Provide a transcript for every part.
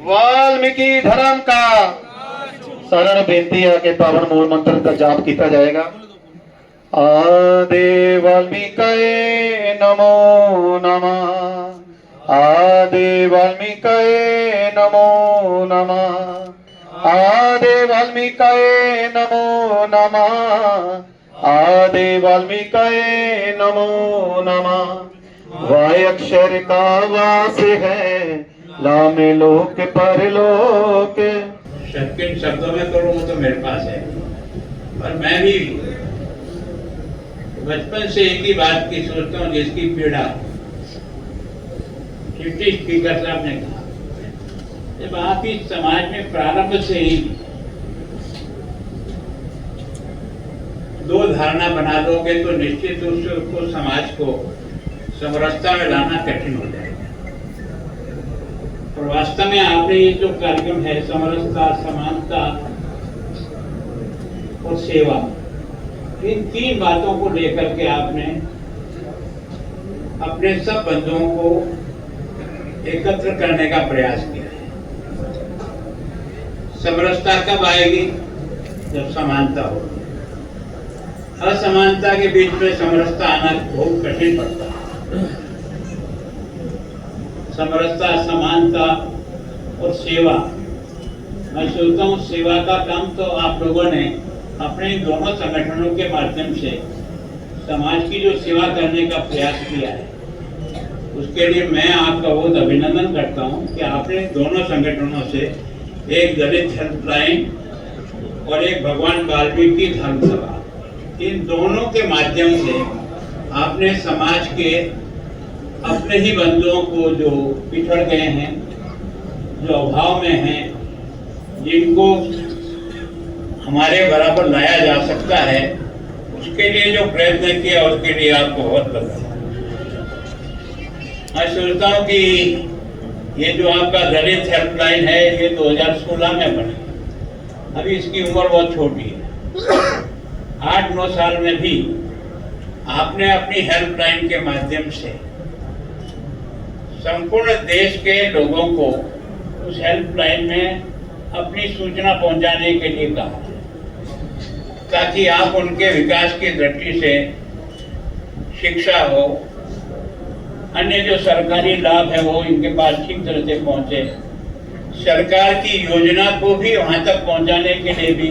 वाल्मीकि धर्म का शरण बेनती है कि पावन मूल मंत्र का जाप किया जाएगा। आदि वाल्मीकि नमो नमः। आदि वाल्मीकि नमो नमः। आदि वाल्मीकि नमो नमः। आदि वाल्मीकि नमो नमः। वाय अक्षर का वास है, लामे लोक परलोक। किन शब्दों में करूँ वो तो मेरे पास है, पर मैं भी बचपन से एक ही बात की सोचता हूँ जिसकी पीड़ा डिप्टी स्पीकर साहब ने कहा, जब आप इस समाज में प्रारंभ से ही दो धारणा बना दोगे तो निश्चित रूप से उसको समाज को समरसता में लाना कठिन हो जाएगा। और वास्तव में आपने ये जो कार्यक्रम है समरसता, समानता और सेवा, इन तीन बातों को लेकर के आपने अपने सब बंधुओं को एकत्र करने का प्रयास किया है। समरसता कब आएगी? जब समानता होगी। असमानता के बीच में समरसता आना बहुत कठिन पड़ता है। समरसता, समानता और सेवा, मैं सोचता हूँ सेवा का काम तो आप लोगों ने अपने दोनों संगठनों के माध्यम से समाज की जो सेवा करने का प्रयास किया है, उसके लिए मैं आपका बहुत अभिनंदन करता हूँ कि आपने दोनों संगठनों से एक दलित हेल्पलाइन और एक भगवान वाल्मीकि धर्म सभा, इन दोनों के माध्यम से आपने समाज के अपने ही बंधुओं को जो पिछड़ गए हैं, जो अभाव में हैं, जिनको हमारे बराबर लाया जा सकता है, उसके लिए जो प्रयत्न किया उसके लिए आपको बहुत बधाई। मैं सोचता हूँ कि ये जो आपका दलित हेल्पलाइन है ये 2016 में बनी, अभी इसकी उम्र बहुत छोटी है। 8-9 साल में भी आपने अपनी हेल्पलाइन के माध्यम से संपूर्ण देश के लोगों को उस हेल्पलाइन में अपनी सूचना पहुंचाने के लिए कहा, ताकि आप उनके विकास की दृष्टि से शिक्षा हो, अन्य जो सरकारी लाभ है वो इनके पास ठीक तरह से पहुंचे, सरकार की योजना को भी वहां तक पहुंचाने के लिए भी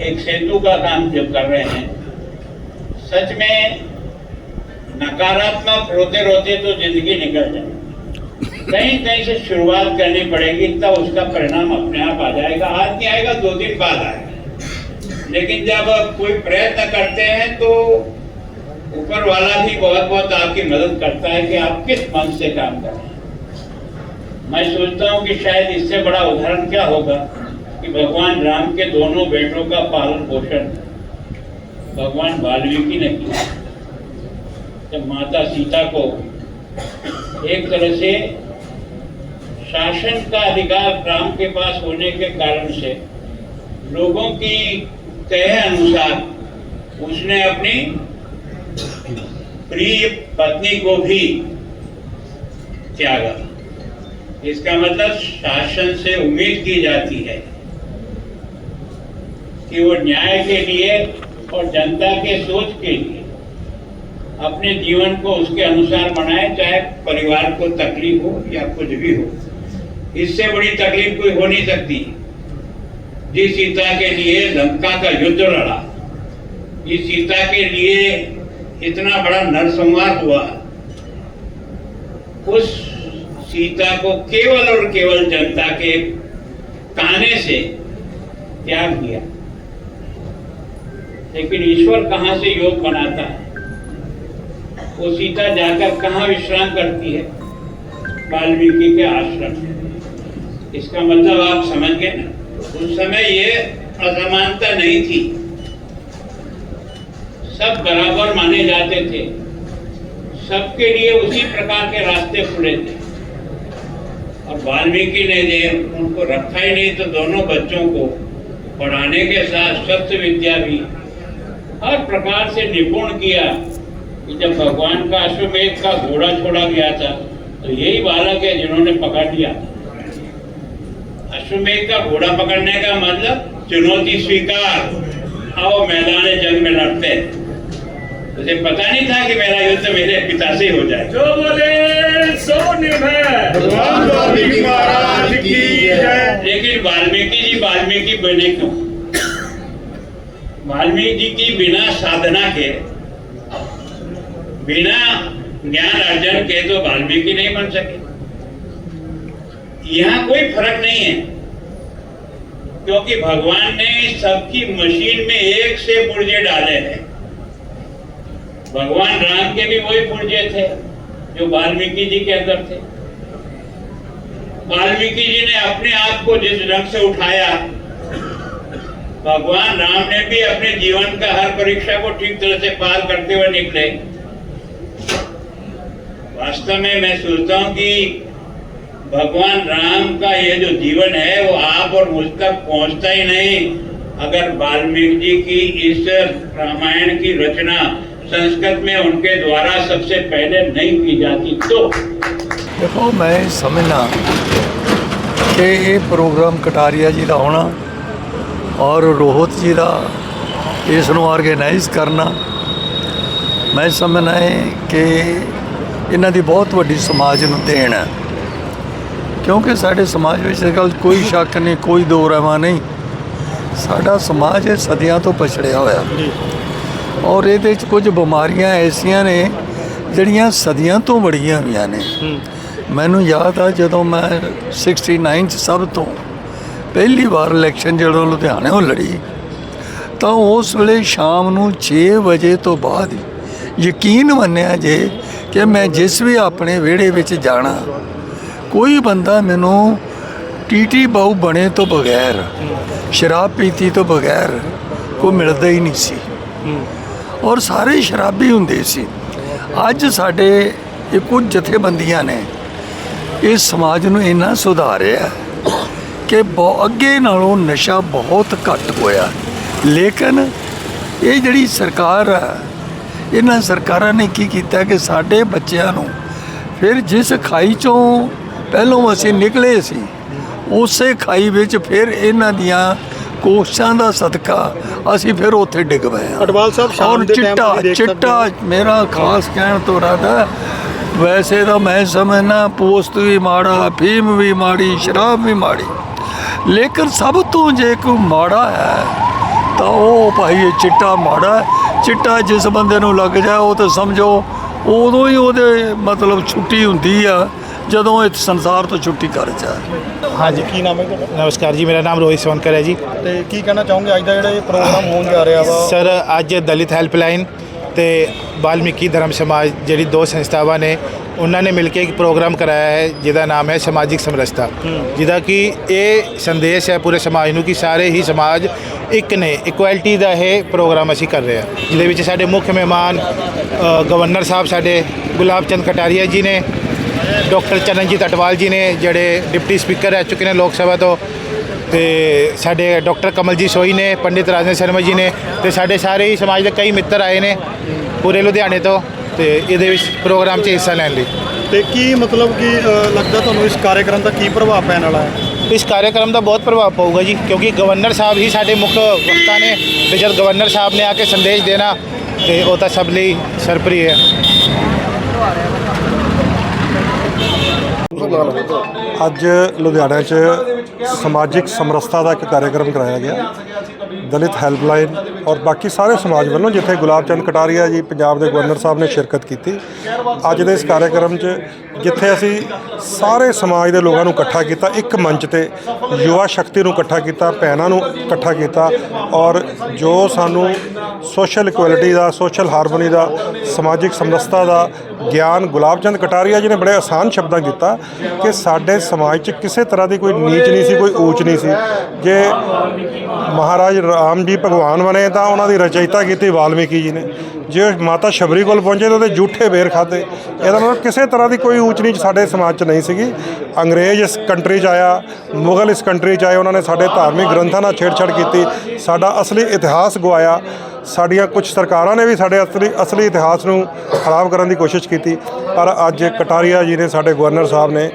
एक सेतु का काम जो कर रहे हैं। सच में नकारात्मक रोते रोते तो जिंदगी निकल जाए, कहीं कहीं से शुरुआत करनी पड़ेगी, तब उसका परिणाम अपने आप आ जाएगा। आज नहीं आएगा, 2 दिन बाद आएगा, लेकिन जब कोई प्रयत्न करते हैं तो ऊपर वाला भी बहुत बहुत आपकी मदद करता है कि आप किस मन से काम करें। मैं सोचता हूँ कि शायद इससे बड़ा उदाहरण क्या होगा कि भगवान राम के दोनों बेटों का पालन पोषण भगवान वाल्मीकि ने किया। जब माता सीता को एक तरह से शासन का अधिकार राम के पास होने के कारण से लोगों की कहे अनुसार उसने अपनी प्रिय पत्नी को भी त्यागा। इसका मतलब शासन से उम्मीद की जाती है कि वो न्याय के लिए और जनता के सोच के लिए अपने जीवन को उसके अनुसार बनाए, चाहे परिवार को तकलीफ हो या कुछ भी हो। इससे बड़ी तकलीफ कोई हो नहीं सकती। जिस सीता के लिए लंका का युद्ध लड़ा, जिस सीता के लिए इतना बड़ा नरसंहार हुआ, उस सीता को केवल और केवल जनता के कहने से त्याग दिया। लेकिन ईश्वर कहाँ से योग बनाता है? वो सीता जाकर कहाँ विश्राम करती है? वाल्मीकि के आश्रम में। इसका मतलब आप समझ गए ना, उस समय ये असमानता नहीं थी, सब बराबर माने जाते थे, सबके लिए उसी प्रकार के रास्ते खुले थे। और वाल्मीकि ने उनको रखा ही नहीं, तो दोनों बच्चों को पढ़ाने के साथ शस्त्र विद्या भी हर प्रकार से निपुण किया कि जब भगवान का अश्वमेध का घोड़ा छोड़ा गया था तो यही बालक है जिन्होंने पकड़ लिया था। अश्वमेध का घोड़ा पकड़ने का मतलब चुनौती स्वीकार, आओ मैदान जंग में लड़ते। मुझे पता नहीं था कि मेरा युद्ध मेरे पिता से हो जाए। जो बोले सो निभे। भगवान वाल्मीकि महाराज की जय। लेकिन वाल्मीकि बने क्यों? वाल्मीकि जी की बिना साधना के, बिना ज्ञान अर्जन के तो वाल्मीकि नहीं बन सके। यहाँ कोई फर्क नहीं है, क्योंकि भगवान ने सबकी मशीन में एक से पुर्जे डाले हैं। भगवान राम के भी वही पुर्जे थे जो वाल्मीकि जी के अंदर थे। वाल्मीकि जी ने अपने आप को जिस ढंग से उठाया, भगवान राम ने भी अपने जीवन का हर परीक्षा को ठीक तरह से पार करते हुए निकले। वास्तव में मैं सोचता हूँ कि भगवान राम का ये जो जीवन है वो आप और मुझ तक पहुंचता ही नहीं अगर वाल्मीकि जी की इस रामायण की रचना संस्कृत में उनके द्वारा सबसे पहले नहीं की जाती तो। देखो, मैं समझना कि ये प्रोग्राम कटारिया जी का होना और रोहत जी का इसनों ऑर्गेनाइज करना, मैं समझना है कि इन्हां दी बहुत वड्डी समाज नूं देन है। क्योंकि साडे समाज में इस गल कोई शक नहीं, कोई दो रहमा नहीं, साडा समाज है सदियां तो पछड़िया होया और ये कुछ बीमारियां ऐसियां ने जड़ियां सदियां तो बड़ियां हुई ने। मैनू याद आ जदों मैं 69 सब तो पहली बार इलैक्शन जो लुधियाने लड़ी तो उस वेले शाम नूं 6 बजे तो बाद यकीन मन्निया जे कि मैं जिस भी अपने विहड़े विच जाना कोई बंदा मैनू टीटी बाऊ बने तो बगैर, शराब पीती तो बगैर कोई मिलता ही नहीं सी और सारे शराबी हुंदे सी। अज साडे ये कुछ जथेबंदियां ने इस समाज नूं इन्ना सुधारिया कि अगे नालों नशा बहुत घट होया। लेकिन ये जिहड़ी सरकार है, इन्हां सरकारां ने की कीता कि साडे बच्चिआं नूं फिर जिस खाई चों पहलों असीं निकले सी उसे खाई विच फिर इन्हां दियां कोशिशां दा सदका असीं फिर उत्थे डिग पए हां। अटवाल साहब शाम और दे टाइम चिट्टा देख सकते चिट्टा मेरा खास कहण तो इरादा वैसे तो मैं समझना पोस्त भी माड़ा, अफीम भी माड़ी, शराब भी माड़ी, लेकिन सब तो जे कोई माड़ा है तो वो भाई ये चिट्टा माड़ा है। चिट्टा जिस बंदे नूं लग जाए वो तो समझो उदों ही ਉਹਦੇ मतलब छुट्टी हुंदी आ ਜਦੋਂ इस संसार तो छुट्टी कर जाए। हाँ जी, की नाम है ਤੁਹਾਡਾ? नमस्कार जी, मेरा नाम रोहित सोनकर है जी। ਤੇ ਕੀ ਕਹਿਣਾ ਚਾਹੋਗੇ ਅੱਜ ਦਾ ਜਿਹੜਾ ਇਹ ਪ੍ਰੋਗਰਾਮ ਹੋਣ ਜਾ ਰਿਹਾ ਵਾ? सर ਅੱਜ ਦਲਿਤ ਹੈਲਪਲਾਈਨ ਤੇ ਵਾਲਮੀਕੀ ਧਰਮ ਸਮਾਜ ਜਿਹੜੀ ਦੋ ਸੰਸਥਾਵਾਂ ਨੇ ਉਹਨਾਂ ਨੇ ਮਿਲ ਕੇ ਇੱਕ ਪ੍ਰੋਗਰਾਮ ਕਰਾਇਆ ਹੈ ਜਿਹਦਾ ਨਾਮ ਹੈ ਸਮਾਜਿਕ ਸਮਰਸਤਾ, ਜਿਹਦਾ ਕਿ ਇਹ ਸੰਦੇਸ਼ ਹੈ ਪੂਰੇ ਸਮਾਜ ਨੂੰ ਕਿ ਸਾਰੇ ਹੀ ਸਮਾਜ ਇੱਕ ਨੇ, ਇਕੁਐਲਿਟੀ ਦਾ ਇਹ ਪ੍ਰੋਗਰਾਮ ਅਸੀਂ ਕਰ ਰਹੇ ਹਾਂ, ਜਿਹਦੇ ਵਿੱਚ ਸਾਡੇ ਮੁੱਖ ਮਹਿਮਾਨ ਗਵਰਨਰ ਸਾਹਿਬ ਸਾਡੇ ਗੁਲਾਬ ਚੰਦ ਕਟਾਰੀਆ ਜੀ ਨੇ, ਡਾਕਟਰ ਚਰਨਜੀਤ ਅਟਵਾਲ ਜੀ ਨੇ ਜਿਹੜੇ ਡਿਪਟੀ ਸਪੀਕਰ ਰਹਿ ਚੁੱਕੇ ਨੇ ਲੋਕ ਸਭਾ ਤੋਂ, ਤੇ ਸਾਡੇ ਡਾਕਟਰ ਕਮਲਜੀਤ ਸੋਈ ਨੇ, ਪੰਡਿਤ ਰਾਜਨ ਸ਼ਰਮਾ ਜੀ ਨੇ, ਤੇ ਸਾਡੇ ਸਾਰੇ ਹੀ ਸਮਾਜ ਦੇ ਕਈ ਮਿੱਤਰ ਆਏ ਨੇ ਪੂਰੇ ਲੁਧਿਆਣੇ ਤੋਂ ਤੇ ਇਹਦੇ ਵਿੱਚ ਪ੍ਰੋਗਰਾਮ 'ਚ ਹਿੱਸਾ ਲੈਣ ਲਈ। ਤੇ ਕੀ ਮਤਲਬ ਕਿ ਲੱਗਦਾ ਤੁਹਾਨੂੰ ਇਸ ਕਾਰਜਕ੍ਰਮ ਦਾ ਕੀ ਪ੍ਰਭਾਵ ਪੈਣ ਵਾਲਾ ਹੈ? ਇਸ ਕਾਰਜਕ੍ਰਮ ਦਾ ਬਹੁਤ ਪ੍ਰਭਾਵ ਪਊਗਾ ਜੀ, ਕਿਉਂਕਿ ਗਵਰਨਰ ਸਾਹਿਬ ਹੀ ਸਾਡੇ ਮੁੱਖ ਵਕਤਾ ਨੇ ਤੇ ਜਦ ਗਵਰਨਰ ਸਾਹਿਬ ਨੇ ਆ ਕੇ ਸੰਦੇਸ਼ ਦੇਣਾ ਤੇ ਉਹ ਤਾਂ ਸਭ ਲਈ ਸਰਪ੍ਰੀ ਹੈ। ਅੱਜ ਲੁਧਿਆਣਾ 'ਚ ਸਮਾਜਿਕ ਸਮਰਸਤਾ ਦਾ ਇੱਕ ਕਾਰਜਕ੍ਰਮ ਕਰਾਇਆ ਗਿਆ। ਦਲਿਤ ਹੈਲਪਲਾਈਨ ਔਰ ਬਾਕੀ ਸਾਰੇ ਸਮਾਜ ਵੱਲੋਂ, ਜਿੱਥੇ ਗੁਲਾਬ ਚੰਦ ਕਟਾਰੀਆ ਜੀ ਪੰਜਾਬ ਦੇ ਗਵਰਨਰ ਸਾਹਿਬ ਨੇ ਸ਼ਿਰਕਤ ਕੀਤੀ। ਅੱਜ ਦੇ ਇਸ ਕਾਰਜਕ੍ਰਮ 'ਚ ਜਿੱਥੇ ਅਸੀਂ ਸਾਰੇ ਸਮਾਜ ਦੇ ਲੋਕਾਂ ਨੂੰ ਇਕੱਠਾ ਕੀਤਾ, ਇੱਕ ਮੰਚ ਤੇ ਯੁਵਾ ਸ਼ਕਤੀ ਨੂੰ ਇਕੱਠਾ ਕੀਤਾ, ਭੈਣਾਂ ਨੂੰ ਇਕੱਠਾ ਕੀਤਾ ਔਰ ਜੋ ਸਾਨੂੰ ਸੋਸ਼ਲ ਇਕੁਐਲਿਟੀ ਦਾ, ਸੋਸ਼ਲ ਹਾਰਮੋਨੀ ਦਾ, ਸਮਾਜਿਕ ਸਮਰਸਤਾ ਦਾ ਗਿਆਨ ਗੁਲਾਬ ਚੰਦ ਕਟਾਰੀਆ ਜੀ ਨੇ ਬੜੇ ਆਸਾਨ ਸ਼ਬਦਾਂ ਕੀਤਾ ਕਿ ਸਾਡੇ ਸਮਾਜ 'ਚ ਕਿਸੇ ਤਰ੍ਹਾਂ ਦੀ ਕੋਈ ਨੀਚ ਨਹੀਂ ਸੀ, ਕੋਈ ਊਚ ਨਹੀਂ ਸੀ। ਜੇ ਮਹਾਰਾਜ ਰਾਮ ਜੀ ਭਗਵਾਨ ਬਣੇ ਤਾਂ ਉਹਨਾਂ ਦੀ ਰਚਇਤਾ ਕੀਤੀ ਵਾਲਮੀਕੀ ਜੀ ਨੇ। ਜੇ ਮਾਤਾ ਸ਼ਬਰੀ ਕੋਲ ਪਹੁੰਚੇ ਤਾਂ ਉਹਦੇ ਜੂਠੇ ਬੇਰ ਖਾਧੇ। ਇਹਦਾ ਮਤਲਬ ਕਿਸੇ ਤਰ੍ਹਾਂ ਦੀ ਕੋਈ ਊਚ ਨੀਚ ਸਾਡੇ ਸਮਾਜ 'ਚ ਨਹੀਂ ਸੀਗੀ। ਅੰਗਰੇਜ਼ ਇਸ ਕੰਟਰੀ 'ਚ ਆਇਆ, ਮੁਗਲ ਇਸ ਕੰਟਰੀ 'ਚ ਆਏ, ਉਹਨਾਂ ਨੇ ਸਾਡੇ ਧਾਰਮਿਕ ਗ੍ਰੰਥਾਂ ਨਾਲ ਛੇੜਛਾੜ ਕੀਤੀ, ਸਾਡਾ ਅਸਲੀ ਇਤਿਹਾਸ ਗਵਾਇਆ। ਸਾਡੀਆਂ ਕੁਝ ਸਰਕਾਰਾਂ ਨੇ ਵੀ ਸਾਡੇ ਅਸਲੀ ਇਤਿਹਾਸ ਨੂੰ ਖਰਾਬ ਕਰਨ ਦੀ ਕੋਸ਼ਿਸ਼ ਕੀਤੀ। ਕੀਤੀ। ਪਰ ਅੱਜ ਕਟਾਰੀਆ ਜੀ ਨੇ, ਸਾਡੇ ਗਵਰਨਰ ਸਾਹਿਬ ਨੇ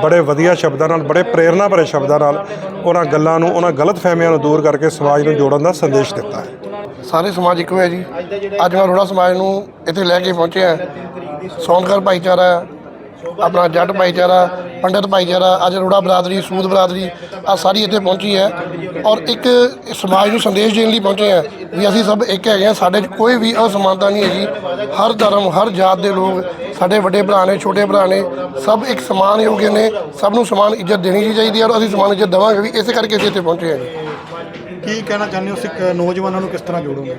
ਬੜੇ ਵਧੀਆ ਸ਼ਬਦਾਂ ਨਾਲ, ਬੜੇ ਪ੍ਰੇਰਨਾ ਭਰੇ ਸ਼ਬਦਾਂ ਨਾਲ ਉਹਨਾਂ ਗੱਲਾਂ ਨੂੰ, ਉਹਨਾਂ ਗਲਤਫਹਿਮੀਆਂ ਨੂੰ ਦੂਰ ਕਰਕੇ ਸਮਾਜ ਨੂੰ ਜੋੜਨ ਦਾ ਸੰਦੇਸ਼ ਦਿੱਤਾ ਹੈ। ਸਾਰੇ ਸਮਾਜ ਇੱਕੋ ਹੈ ਜੀ। ਅੱਜ ਮੈਂ ਅਰੋੜਾ ਸਮਾਜ ਨੂੰ ਇੱਥੇ ਲੈ ਕੇ ਪਹੁੰਚਿਆ। ਸੌਨਕਰ ਭਾਈਚਾਰਾ, ਆਪਣਾ ਜੱਟ ਭਾਈਚਾਰਾ, ਪੰਡਤ ਭਾਈਚਾਰਾ, ਅੱਜ ਅਰੋੜਾ ਬਰਾਦਰੀ, ਸੂਦ ਬਰਾਦਰੀ ਆ ਸਾਰੀ ਇੱਥੇ ਪਹੁੰਚੀ ਹੈ ਔਰ ਇੱਕ ਸਮਾਜ ਨੂੰ ਸੰਦੇਸ਼ ਦੇਣ ਲਈ ਪਹੁੰਚੇ ਹੈ ਵੀ ਅਸੀਂ ਸਭ ਇੱਕ ਹੈਗੇ ਹਾਂ। ਸਾਡੇ 'ਚ ਕੋਈ ਵੀ ਅਸਮਾਨਤਾ ਨਹੀਂ ਹੈਗੀ। ਹਰ ਧਰਮ, ਹਰ ਜਾਤ ਦੇ ਲੋਕ ਸਾਡੇ ਵੱਡੇ ਭਰਾ ਨੇ, ਛੋਟੇ ਭਰਾ ਨੇ, ਸਭ ਇੱਕ ਸਮਾਨ ਯੋਗ ਨੇ। ਸਭ ਨੂੰ ਸਮਾਨ ਇੱਜ਼ਤ ਦੇਣੀ ਚਾਹੀਦੀ ਹੈ ਔਰ ਅਸੀਂ ਸਮਾਨ ਇੱਜ਼ਤ ਦੇਵਾਂਗੇ ਵੀ। ਇਸੇ ਕਰਕੇ ਅਸੀਂ ਇੱਥੇ ਪਹੁੰਚੇ ਹਾਂ ਜੀ। ਕੀ ਕਹਿਣਾ ਚਾਹੁੰਦੇ ਹੋ ਸਿੱਖ ਨੌਜਵਾਨਾਂ ਨੂੰ ਕਿਸ ਤਰ੍ਹਾਂ ਜੋੜੋਗੇ?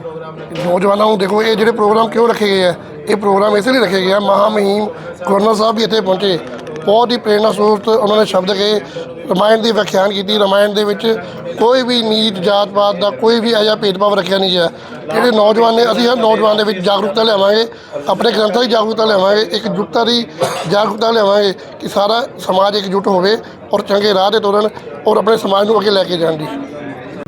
ਨੌਜਵਾਨਾਂ ਨੂੰ ਦੇਖੋ, ਇਹ ਜਿਹੜੇ ਪ੍ਰੋਗਰਾਮ ਕਿਉਂ ਰੱਖੇ ਗਏ ਆ, ਇਹ ਪ੍ਰੋਗਰਾਮ ਇਸ ਲਈ ਰੱਖੇ ਗਏ ਆ, ਮਹਾ ਮਹੀਮ ਗਵਰਨਰ ਸਾਹਿਬ ਵੀ ਇੱਥੇ ਪਹੁੰਚੇ, ਬਹੁਤ ਹੀ ਪ੍ਰੇਰਨਾ ਸਰੋਤ ਉਹਨਾਂ ਨੇ ਸ਼ਬਦ ਕਹੇ, ਰਾਮਾਇਣ ਦੀ ਵਿਆਖਿਆਨ ਕੀਤੀ। ਰਾਮਾਇਣ ਦੇ ਵਿੱਚ ਕੋਈ ਵੀ ਨੀਚ ਜਾਤ ਪਾਤ ਦਾ ਕੋਈ ਵੀ ਇਹੋ ਜਿਹਾ ਭੇਦਭਾਵ ਰੱਖਿਆ ਨਹੀਂ ਗਿਆ। ਜਿਹੜੇ ਨੌਜਵਾਨ ਨੇ, ਅਸੀਂ ਹਰ ਨੌਜਵਾਨ ਦੇ ਵਿੱਚ ਜਾਗਰੂਕਤਾ ਲਿਆਵਾਂਗੇ, ਆਪਣੇ ਗ੍ਰੰਥਾਂ ਦੀ ਜਾਗਰੂਕਤਾ ਲਿਆਵਾਂਗੇ, ਇਕਜੁੱਟਤਾ ਦੀ ਜਾਗਰੂਕਤਾ ਲਿਆਵਾਂਗੇ ਕਿ ਸਾਰਾ ਸਮਾਜ ਇਕਜੁੱਟ ਹੋਵੇ ਔਰ ਚੰਗੇ ਰਾਹ 'ਤੇ ਤੁਰਨ ਔਰ ਆਪਣੇ ਸਮਾਜ ਨੂੰ ਅੱਗੇ ਲੈ ਕੇ ਜਾਣ ਦੀ।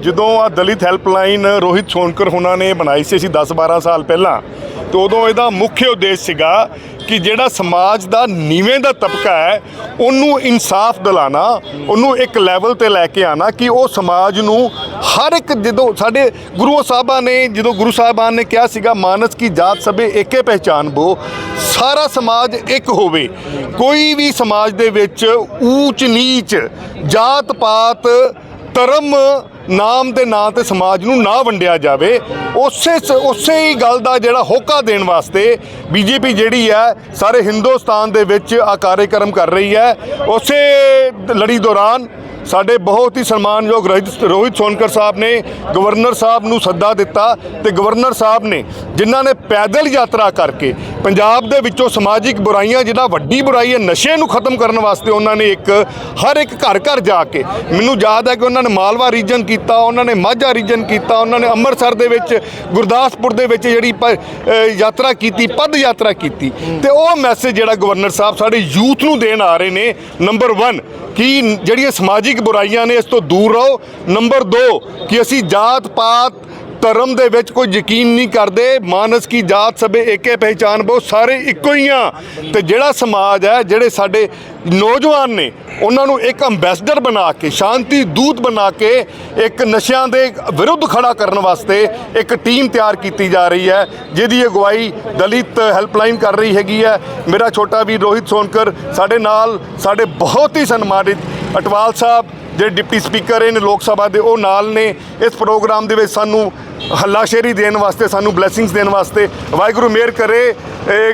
ਜਦੋਂ ਆ ਦਲਿਤ ਹੈਲਪਲਾਈਨ ਰੋਹਿਤ ਸੋਨਕਰ ਉਹਨਾਂ ਨੇ ਬਣਾਈ ਸੀ 10-12 ਸਾਲ ਪਹਿਲਾਂ, ਤੇ ਉਦੋਂ ਇਹਦਾ ਮੁੱਖ ਉਦੇਸ਼ ਸੀਗਾ ਕਿ ਜਿਹੜਾ ਸਮਾਜ ਦਾ ਨੀਵੇਂ ਦਾ ਤਬਕਾ ਹੈ ਉਹਨੂੰ ਇਨਸਾਫ ਦਿਲਾਣਾ, ਉਹਨੂੰ ਇੱਕ ਲੈਵਲ ਤੇ ਲੈ ਕੇ ਆਣਾ ਕਿ ਉਹ ਸਮਾਜ ਨੂੰ ਹਰ ਇੱਕ, ਜਦੋਂ ਸਾਡੇ ਗੁਰੂ ਸਾਹਿਬਾਨ ਨੇ, ਜਦੋਂ ਗੁਰੂ ਸਾਹਿਬਾਨ ਨੇ ਕਿਹਾ ਸੀਗਾ ਮਾਨਸ ਕੀ ਜਾਤ ਸਭੇ ਏਕੇ ਪਹਿਚਾਨ ਬੋ, ਸਾਰਾ ਸਮਾਜ ਇੱਕ ਹੋਵੇ। ਕੋਈ ਵੀ ਸਮਾਜ ਦੇ ਵਿੱਚ ਊਚ ਨੀਚ, ਜਾਤ ਪਾਤ, ਧਰਮ ਨਾਮ ਦੇ ਨਾਂ ਤੇ ਸਮਾਜ ਨੂੰ ਨਾ ਵੰਡਿਆ ਜਾਵੇ। ਉਸੇ ਹੀ ਗੱਲ ਦਾ ਜਿਹੜਾ ਹੋਕਾ ਦੇਣ ਵਾਸਤੇ ਬੀਜੇਪੀ ਜਿਹੜੀ ਹੈ ਸਾਰੇ ਹਿੰਦੁਸਤਾਨ ਦੇ ਵਿੱਚ ਆ ਕਾਰਜਕ੍ਰਮ ਕਰ ਰਹੀ ਹੈ। ਉਸੇ ਲੜੀ ਦੌਰਾਨ ਸਾਡੇ ਬਹੁਤ ਹੀ ਸਨਮਾਨਯੋਗ ਰੋਹਿਤ ਸੋਨਕਰ ਸਾਹਿਬ ਨੇ ਗਵਰਨਰ ਸਾਹਿਬ ਨੂੰ ਸੱਦਾ ਦਿੱਤਾ ਤੇ ਗਵਰਨਰ ਸਾਹਿਬ ਨੇ, ਜਿਨ੍ਹਾਂ ਨੇ ਪੈਦਲ ਯਾਤਰਾ ਕਰਕੇ ਪੰਜਾਬ ਦੇ ਵਿੱਚੋਂ ਸਮਾਜਿਕ ਬੁਰਾਈਆਂ, ਜਿਹੜਾ ਵੱਡੀ ਬੁਰਾਈ ਹੈ ਨਸ਼ੇ ਨੂੰ ਖਤਮ ਕਰਨ ਵਾਸਤੇ, ਉਹਨਾਂ ਨੇ ਹਰ ਇੱਕ ਘਰ ਘਰ ਜਾ ਕੇ, ਮੈਨੂੰ ਯਾਦ ਹੈ ਕਿ ਉਹਨਾਂ ਨੇ ਮਾਲਵਾ ਰੀਜਨ ਕੀਤਾ, ਉਹਨਾਂ ਨੇ ਮਾਝਾ ਰੀਜਨ ਕੀਤਾ, ਉਹਨਾਂ ਨੇ ਅੰਮ੍ਰਿਤਸਰ ਦੇ ਵਿੱਚ, ਗੁਰਦਾਸਪੁਰ ਦੇ ਵਿੱਚ ਜਿਹੜੀ ਯਾਤਰਾ ਕੀਤੀ, ਪਦ ਯਾਤਰਾ ਕੀਤੀ। ਤੇ ਉਹ ਮੈਸੇਜ ਜਿਹੜਾ ਗਵਰਨਰ ਸਾਹਿਬ ਸਾਡੇ ਯੂਥ ਨੂੰ ਦੇਣ ਆ ਰਹੇ ਨੇ, ਨੰਬਰ 1 ਕਿ ਜਿਹੜੀਆਂ ਸਮਾਜਿਕ ਬੁਰਾਈਆਂ ਨੇ ਇਸ ਤੋਂ ਦੂਰ ਰਹੋ, ਨੰਬਰ 2 ਕਿ ਅਸੀਂ ਜਾਤ ਪਾਤ ਧਰਮ ਦੇ ਵਿੱਚ ਕੋਈ ਯਕੀਨ ਨਹੀਂ ਕਰਦੇ, ਮਾਨਸ ਕੀ ਜਾਤ ਸਭੇ ਏਕੇ ਪਹਿਚਾਨ ਬੋ, ਸਾਰੇ ਇੱਕੋ ਹੀ ਆ। ਤੇ ਜਿਹੜਾ ਸਮਾਜ ਹੈ, ਜਿਹੜੇ ਸਾਡੇ ਨੌਜਵਾਨ ਨੇ, ਉਹਨਾਂ ਨੂੰ ਇੱਕ ਅੰਬੈਸਡਰ ਬਣਾ ਕੇ, ਸ਼ਾਂਤੀ ਦੂਤ ਬਣਾ ਕੇ, ਇੱਕ ਨਸ਼ਿਆਂ ਦੇ ਵਿਰੁੱਧ ਖੜਾ ਕਰਨ ਵਾਸਤੇ ਇੱਕ ਟੀਮ ਤਿਆਰ ਕੀਤੀ ਜਾ ਰਹੀ ਹੈ, ਜਿਹਦੀ ਅਗਵਾਈ ਦਲਿਤ ਹੈਲਪਲਾਈਨ ਕਰ ਰਹੀ ਹੈਗੀ ਹੈ। ਮੇਰਾ ਛੋਟਾ ਵੀਰ ਰੋਹਿਤ ਸੋਨਕਰ ਸਾਡੇ ਨਾਲ, ਸਾਡੇ ਬਹੁਤ ਹੀ ਸਨਮਾਨਿਤ ਅਟਵਾਲ ਸਾਹਿਬ ਜਿਹੜੇ ਡਿਪਟੀ ਸਪੀਕਰ ਨੇ ਲੋਕ ਸਭਾ ਦੇ, ਉਹ ਨਾਲ ਨੇ ਇਸ ਪ੍ਰੋਗਰਾਮ ਦੇ ਵਿੱਚ ਸਾਨੂੰ ਹੱਲਾਸ਼ੇਰੀ ਦੇਣ ਵਾਸਤੇ, ਸਾਨੂੰ ਬਲੈਸਿੰਗਸ ਦੇਣ ਵਾਸਤੇ। ਵਾਹਿਗੁਰੂ ਮਿਹਰ ਕਰੇ।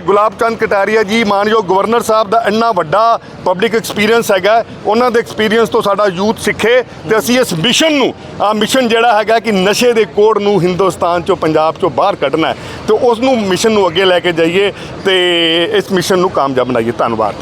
ਗੁਲਾਬ ਚੰਦ ਕਟਾਰੀਆ ਜੀ, ਮਾਨਯੋਗ ਗਵਰਨਰ ਸਾਹਿਬ ਦਾ ਇੰਨਾ ਵੱਡਾ ਪਬਲਿਕ ਐਕਸਪੀਰੀਅੰਸ ਹੈਗਾ, ਉਹਨਾਂ ਦੇ ਐਕਸਪੀਰੀਅੰਸ ਤੋਂ ਸਾਡਾ ਯੂਥ ਸਿੱਖੇ ਤੇ ਅਸੀਂ ਇਸ ਮਿਸ਼ਨ ਨੂੰ, ਮਿਸ਼ਨ ਜਿਹੜਾ ਹੈਗਾ ਕਿ ਨਸ਼ੇ ਦੇ ਕੋੜ ਨੂੰ ਹਿੰਦੁਸਤਾਨ ਚੋਂ, ਪੰਜਾਬ ਚੋਂ ਬਾਹਰ ਕੱਢਣਾ, ਤੇ ਉਸ ਨੂੰ ਮਿਸ਼ਨ ਨੂੰ ਅੱਗੇ ਲੈ ਕੇ ਜਾਈਏ ਤੇ ਇਸ ਮਿਸ਼ਨ ਨੂੰ ਕਾਮਯਾਬ ਬਣਾਈਏ। ਧੰਨਵਾਦ।